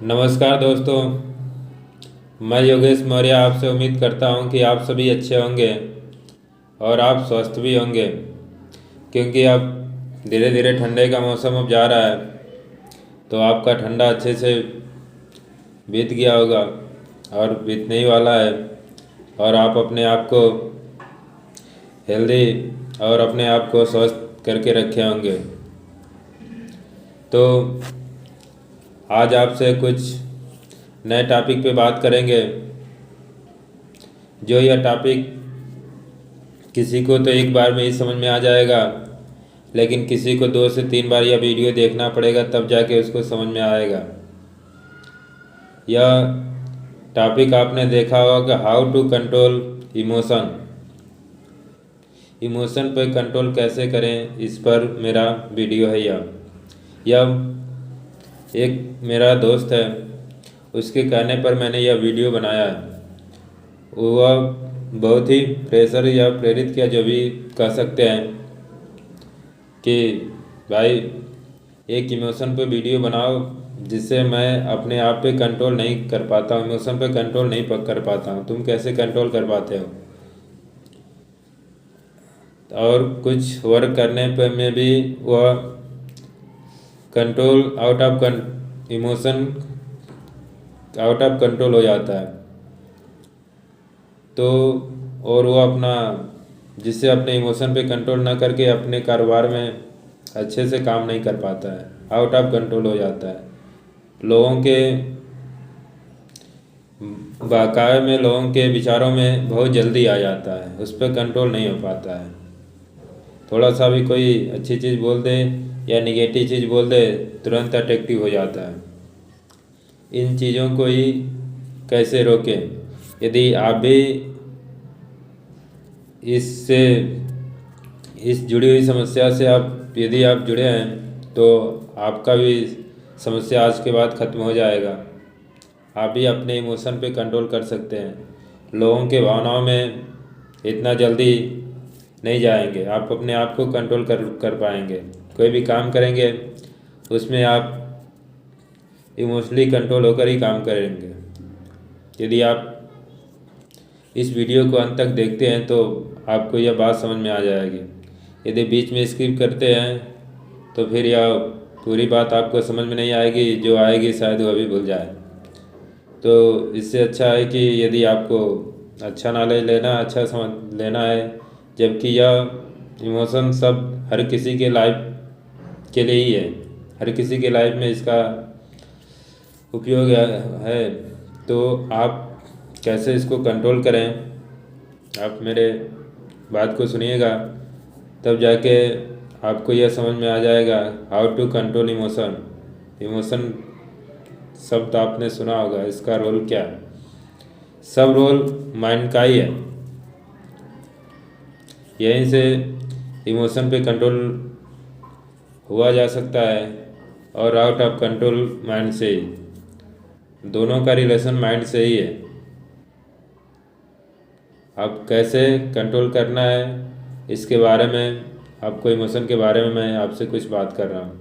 नमस्कार दोस्तों। मैं योगेश मौर्य आपसे उम्मीद करता हूं कि आप सभी अच्छे होंगे और आप स्वस्थ भी होंगे, क्योंकि अब धीरे धीरे ठंडे का मौसम अब जा रहा है। तो आपका ठंडा अच्छे से बीत गया होगा और बीतने ही वाला है, और आप अपने आप को हेल्दी और अपने आप को स्वस्थ करके रखे होंगे। तो आज आपसे कुछ नए टॉपिक पे बात करेंगे। जो यह टॉपिक किसी को तो एक बार में ही समझ में आ जाएगा, लेकिन किसी को 2 से 3 बार यह वीडियो देखना पड़ेगा, तब जाके उसको समझ में आएगा। यह टॉपिक आपने देखा होगा कि how to control emotion. Emotion पर कंट्रोल कैसे करें, इस पर मेरा वीडियो है। यह एक मेरा दोस्त है, उसके कहने पर मैंने यह वीडियो बनाया है। वह बहुत ही प्रेशर या प्रेरित किया, जो भी कह सकते हैं, कि भाई एक इमोशन पे वीडियो बनाओ, जिससे मैं अपने आप पे कंट्रोल नहीं कर पाता हूँ, इमोशन पे कंट्रोल नहीं कर पाता हूँ। तुम कैसे कंट्रोल कर पाते हो? और कुछ वर्क करने पे में भी वह control emotion out of control हो जाता है। तो और वो अपना जिससे अपने इमोशन पे कंट्रोल ना करके अपने कारोबार में अच्छे से काम नहीं कर पाता है, आउट ऑफ कंट्रोल हो जाता है। लोगों के बहकावे में, लोगों के विचारों में बहुत जल्दी आ जाता है, उस पर कंट्रोल नहीं हो पाता है। थोड़ा सा भी कोई अच्छी चीज़ बोल दे या निगेटिव चीज़ बोल दे, तुरंत अट्रैक्टिव हो जाता है। इन चीज़ों को ही कैसे रोकें? यदि आप भी इससे इस जुड़ी हुई समस्या से यदि आप जुड़े हैं, तो आपका भी समस्या आज के बाद ख़त्म हो जाएगा। आप भी अपने इमोशन पे कंट्रोल कर सकते हैं। लोगों के भावनाओं में इतना जल्दी नहीं जाएंगे, आप अपने आप को कंट्रोल कर पाएंगे। कोई भी काम करेंगे, उसमें आप इमोशनली कंट्रोल होकर ही काम करेंगे। यदि आप इस वीडियो को अंत तक देखते हैं तो आपको यह बात समझ में आ जाएगी। यदि बीच में स्किप करते हैं तो फिर यह पूरी बात आपको समझ में नहीं आएगी, जो आएगी शायद वह भी भूल जाए। तो इससे अच्छा है कि यदि आपको अच्छा नॉलेज लेना, अच्छा समझ लेना है, जबकि यह इमोशन सब हर किसी के लाइफ के लिए ही है, हर किसी के लाइफ में इसका उपयोग है। तो आप कैसे इसको कंट्रोल करें, आप मेरे बात को सुनिएगा, तब जाके आपको यह समझ में आ जाएगा how to control emotion. Emotion शब्द आपने सुना होगा, इसका रोल क्या है? सब रोल माइंड का ही है। यहीं से इमोशन पे कंट्रोल हुआ जा सकता है, और आउट ऑफ कंट्रोल माइंड से ही। दोनों का रिलेशन माइंड से ही है। अब कैसे कंट्रोल करना है, इसके बारे में, आपको इमोशन के बारे में मैं आपसे कुछ बात कर रहा हूँ।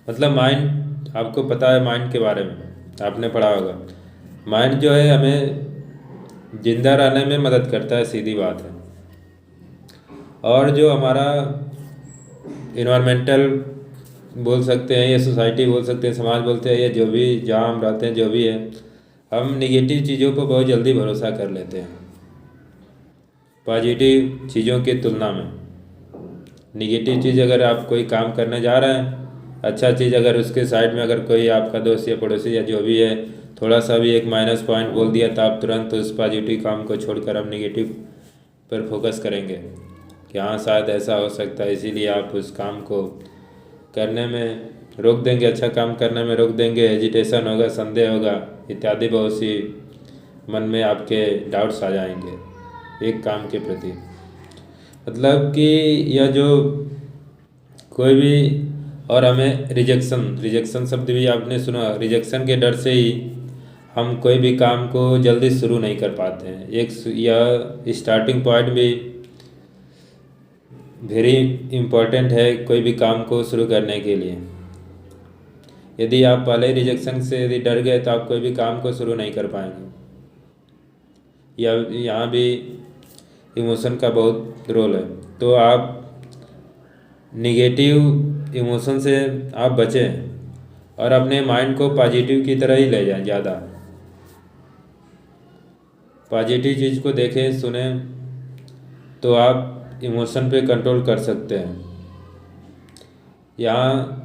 मतलब माइंड, आपको पता है माइंड के बारे में, आपने पढ़ा होगा। माइंड जो है हमें जिंदा रहने में मदद करता है, सीधी बात है। और जो हमारा इन्वायरमेंटल बोल सकते हैं, या सोसाइटी बोल सकते हैं, समाज बोलते हैं, या जो भी जहाँ हम रहते हैं, जो भी है, हम निगेटिव चीज़ों को बहुत जल्दी भरोसा कर लेते हैं पॉजिटिव चीज़ों की तुलना में। निगेटिव चीज़ अगर आप कोई काम करने जा रहे हैं, अच्छा चीज़ अगर उसके साइड में अगर कोई आपका दोस्त या पड़ोसी या जो भी है थोड़ा सा भी एक माइनस पॉइंट बोल दिया, तो आप तुरंत उस पॉजिटिव काम को छोड़कर आप निगेटिव पर फोकस करेंगे कि हाँ शायद ऐसा हो सकता है, इसीलिए आप उस काम को करने में रोक देंगे, अच्छा काम करने में रोक देंगे। हेजिटेशन होगा, संदेह होगा, इत्यादि बहुत सी मन में आपके डाउट्स आ जाएंगे एक काम के प्रति। मतलब कि यह जो कोई भी, और हमें रिजेक्शन शब्द भी आपने सुना। रिजेक्शन के डर से ही हम कोई भी काम को जल्दी शुरू नहीं कर पाते हैं। यह स्टार्टिंग पॉइंट भी वेरी इम्पोर्टेंट है कोई भी काम को शुरू करने के लिए। यदि आप पहले रिजेक्शन से यदि डर गए तो आप कोई भी काम को शुरू नहीं कर पाएंगे। या यहाँ भी इमोशन का बहुत रोल है। तो आप निगेटिव इमोशन से आप बचें और अपने माइंड को पॉजिटिव की तरह ही ले जाएं। ज़्यादा पॉजिटिव चीज़ को देखें सुनें तो आप इमोशन पे कंट्रोल कर सकते हैं यहाँ।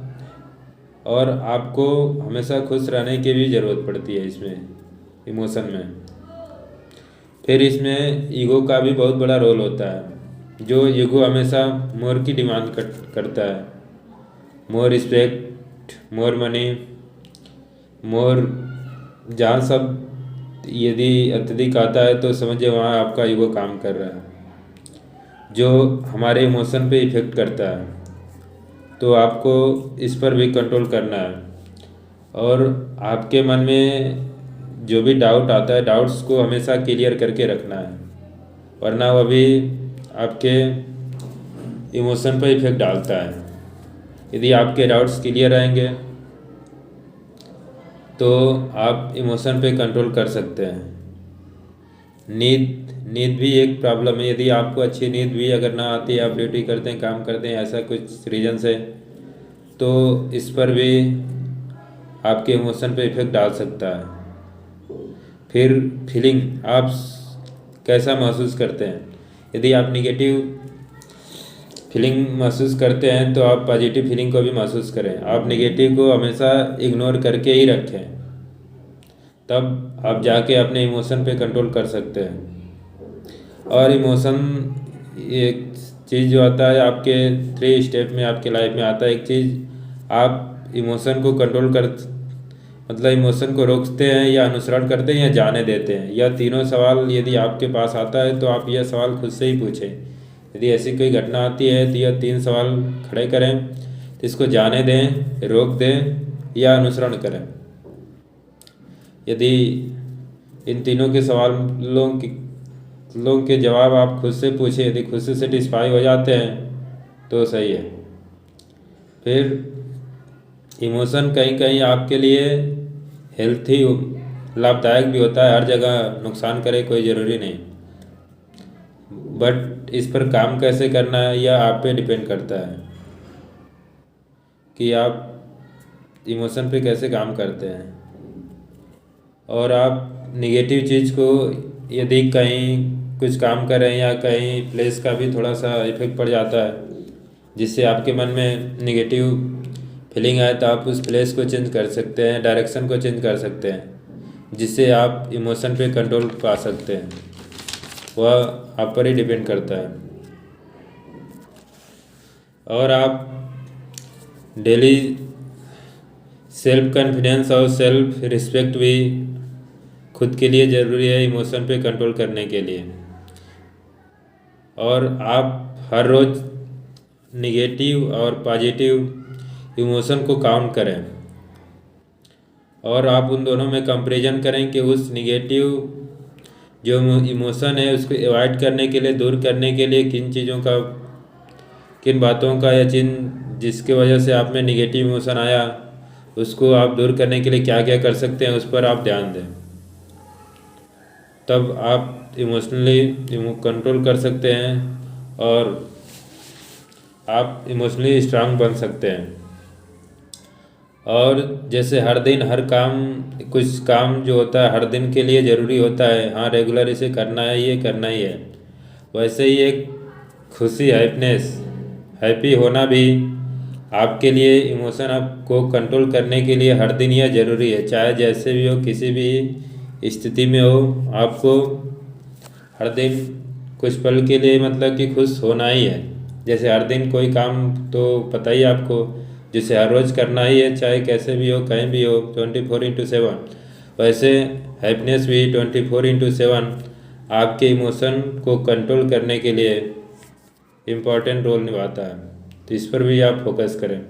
और आपको हमेशा खुश रहने की भी ज़रूरत पड़ती है इसमें इमोशन में। फिर इसमें ईगो का भी बहुत बड़ा रोल होता है। जो ईगो हमेशा मोर की डिमांड करता है, मोर रिस्पेक्ट, मोर मनी, मोर। जहाँ सब यदि अत्यधिक आता है तो समझिए वहाँ आपका ईगो काम कर रहा है, जो हमारे इमोशन पे इफ़ेक्ट करता है। तो आपको इस पर भी कंट्रोल करना है और आपके मन में जो भी डाउट आता है, डाउट्स को हमेशा क्लियर करके रखना है, वरना वह भी आपके इमोशन पर इफेक्ट डालता है। यदि आपके डाउट्स क्लियर रहेंगे तो आप इमोशन पे कंट्रोल कर सकते हैं। नींद भी एक प्रॉब्लम है। यदि आपको अच्छी नींद भी अगर ना आती है, आप ड्यूटी करते हैं, काम करते हैं, ऐसा कुछ रीज़न से, तो इस पर भी आपके इमोशन पे इफेक्ट डाल सकता है। फिर फीलिंग, आप कैसा महसूस करते हैं। यदि आप निगेटिव फीलिंग महसूस करते हैं तो आप पॉजिटिव फीलिंग को भी महसूस करें। आप निगेटिव को हमेशा इग्नोर करके ही रखें, तब आप जाके अपने इमोशन पे कंट्रोल कर सकते हैं। और इमोशन एक चीज़ जो आता है आपके 3 स्टेप में आपके लाइफ में आता है। एक चीज़, आप इमोशन को कंट्रोल कर मतलब इमोशन को रोकते हैं या अनुसरण करते हैं या जाने देते हैं। यह तीनों सवाल यदि आपके पास आता है तो आप यह सवाल खुद से ही पूछें। यदि ऐसी कोई घटना आती है तो यह 3 सवाल खड़े करें, तो इसको जाने दें, रोक दें या अनुसरण करें। यदि इन तीनों के सवालों के जवाब आप खुद से पूछें, यदि खुद से सेटिस्फाई हो जाते हैं तो सही है। फिर इमोशन कहीं कहीं आपके लिए हेल्थी लाभदायक भी होता है। हर जगह नुकसान करे कोई ज़रूरी नहीं, बट इस पर काम कैसे करना है यह आप पे डिपेंड करता है कि आप इमोशन पे कैसे काम करते हैं। और आप निगेटिव चीज़ को यदि कहीं कुछ काम कर रहे हैं या कहीं प्लेस का भी थोड़ा सा इफेक्ट पड़ जाता है जिससे आपके मन में निगेटिव फीलिंग आए, तो आप उस प्लेस को चेंज कर सकते हैं, डायरेक्शन को चेंज कर सकते हैं, जिससे आप इमोशन पे कंट्रोल पा सकते हैं। वह आप पर ही डिपेंड करता है। और आप डेली सेल्फ कॉन्फिडेंस और सेल्फ रिस्पेक्ट भी खुद के लिए ज़रूरी है इमोशन पे कंट्रोल करने के लिए। और आप हर रोज़ निगेटिव और पॉजिटिव इमोशन को काउंट करें और आप उन दोनों में कंपैरिजन करें कि उस निगेटिव जो इमोशन है उसको अवॉइड करने के लिए, दूर करने के लिए किन चीज़ों का, किन बातों का या जिसके वजह से आप में निगेटिव इमोशन आया उसको आप दूर करने के लिए क्या क्या कर सकते हैं, उस पर आप ध्यान दें। तब आप इमोशनली कंट्रोल कर सकते हैं और आप इमोशनली स्ट्रांग बन सकते हैं। और जैसे हर दिन हर काम, कुछ काम जो होता है हर दिन के लिए ज़रूरी होता है, हाँ रेगुलर इसे करना है, ये करना ही है, वैसे ही एक खुशी, हैप्पी होना भी आपके लिए इमोशन आपको कंट्रोल करने के लिए हर दिन यह ज़रूरी है। चाहे जैसे भी हो, किसी भी स्थिति में हो, आपको हर दिन कुछ पल के लिए मतलब कि खुश होना ही है। जैसे हर दिन कोई काम तो पता ही आपको जिसे हर रोज़ करना ही है, चाहे कैसे भी हो, कहीं भी हो, 24/7, वैसे हैप्पीनेस भी 24/7 आपके इमोशन को कंट्रोल करने के लिए इम्पोर्टेंट रोल निभाता है। तो इस पर भी आप फोकस करें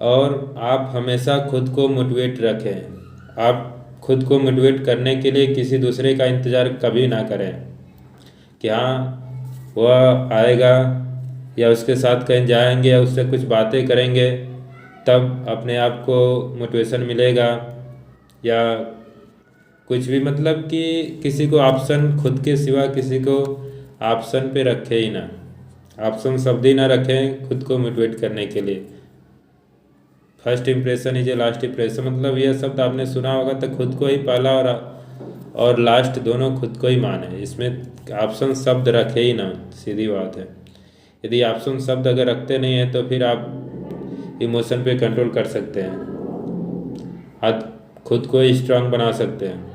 और आप हमेशा खुद को मोटिवेट रखें। आप खुद को मोटिवेट करने के लिए किसी दूसरे का इंतज़ार कभी ना करें कि हाँ वह आएगा या उसके साथ कहीं जाएंगे या उससे कुछ बातें करेंगे तब अपने आप को मोटिवेशन मिलेगा। या कुछ भी मतलब कि किसी को ऑप्शन खुद के सिवा किसी को ऑप्शन पे रखे ही ना, ऑप्शन शब्द ही ना रखें खुद को मोटिवेट करने के लिए। First impression is a last impression, मतलब यह शब्द आपने सुना होगा। तो खुद को ही पहला और लास्ट दोनों खुद को ही माने, इसमें ऑप्शन शब्द रखे ही ना, सीधी बात है। यदि ऑप्शन शब्द अगर रखते नहीं है तो फिर आप इमोशन पे कंट्रोल कर सकते हैं, आप खुद को स्ट्रांग बना सकते हैं।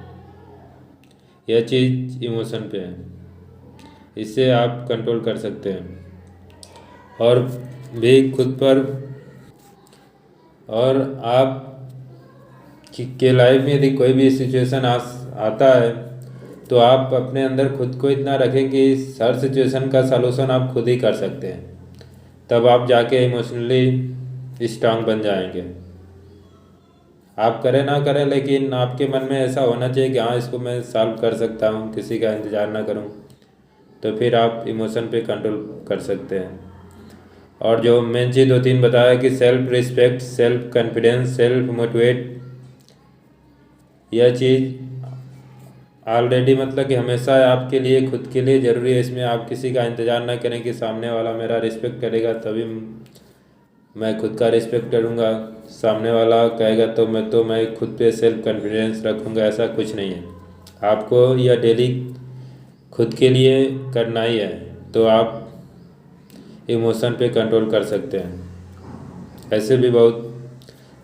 यह चीज़ इमोशन पे है, इससे आप कंट्रोल कर सकते हैं। और भी खुद पर, और आप के लाइफ में यदि कोई भी सिचुएशन आता है तो आप अपने अंदर खुद को इतना रखें कि हर सिचुएशन का सलूशन आप खुद ही कर सकते हैं। तब आप जाके इमोशनली स्ट्रांग बन जाएंगे। आप करें ना करें, लेकिन आपके मन में ऐसा होना चाहिए कि हाँ इसको मैं सॉल्व कर सकता हूँ, किसी का इंतज़ार ना करूँ। तो फिर आप इमोशन पे कंट्रोल कर सकते हैं। और जो मेन चीज़ 2-3 बताया कि self respect, self confidence, self motivate, यह चीज़ ऑलरेडी मतलब कि हमेशा आपके लिए खुद के लिए ज़रूरी है। इसमें आप किसी का इंतज़ार ना करें कि सामने वाला मेरा रिस्पेक्ट करेगा तभी मैं खुद का रिस्पेक्ट करूँगा, सामने वाला कहेगा तो मैं खुद पे सेल्फ कॉन्फिडेंस रखूँगा, ऐसा कुछ नहीं है। आपको यह डेली खुद के लिए करना ही है, तो आप इमोशन पे कंट्रोल कर सकते हैं। ऐसे भी बहुत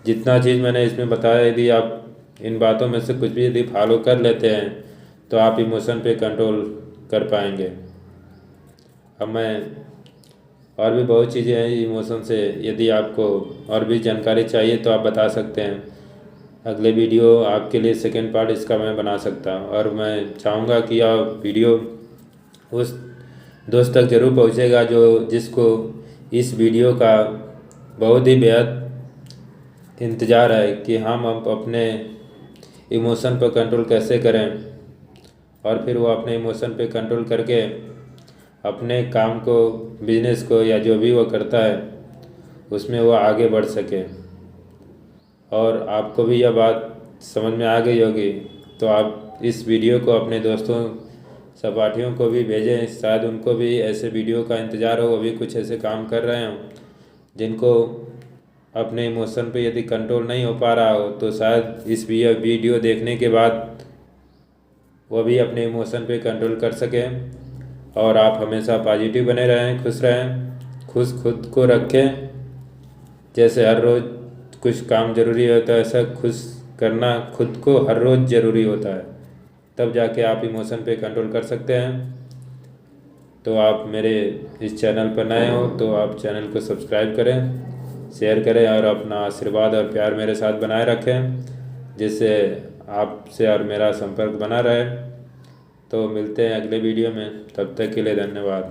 जितना चीज़ मैंने इसमें बताया, यदि आप इन बातों में से कुछ भी यदि फॉलो कर लेते हैं तो आप इमोशन पे कंट्रोल कर पाएंगे। अब मैं और भी बहुत चीज़ें हैं इमोशन से, यदि आपको और भी जानकारी चाहिए तो आप बता सकते हैं। अगले वीडियो आपके लिए सेकेंड पार्ट इसका मैं बना सकता हूँ। और मैं चाहूँगा कि यह वीडियो उस दोस्त तक ज़रूर पहुँचेगा जिसको इस वीडियो का बहुत ही बेहद इंतज़ार है कि हम अपने इमोशन पर कंट्रोल कैसे करें, और फिर वो अपने इमोशन पे कंट्रोल करके अपने काम को, बिजनेस को या जो भी वो करता है उसमें वो आगे बढ़ सके। और आपको भी यह बात समझ में आ गई होगी, तो आप इस वीडियो को अपने दोस्तों सहपाठियों को भी भेजें, शायद उनको भी ऐसे वीडियो का इंतज़ार हो, वो भी कुछ ऐसे काम कर रहे हों जिनको अपने इमोशन पे यदि कंट्रोल नहीं हो पा रहा हो, तो शायद इस वीडियो देखने के बाद वो भी अपने इमोशन पे कंट्रोल कर सकें। और आप हमेशा पॉजिटिव बने रहें, खुश रहें, खुश खुद को रखें। जैसे हर रोज़ कुछ काम ज़रूरी होता है, ऐसा खुश करना खुद को हर रोज़ ज़रूरी होता है, तब जाके आप इमोशन पे कंट्रोल कर सकते हैं। तो आप मेरे इस चैनल पर नए हो तो आप चैनल को सब्सक्राइब करें, शेयर करें और अपना आशीर्वाद और प्यार मेरे साथ बनाए रखें, जिससे आपसे और मेरा संपर्क बना रहे। तो मिलते हैं अगले वीडियो में, तब तक के लिए धन्यवाद।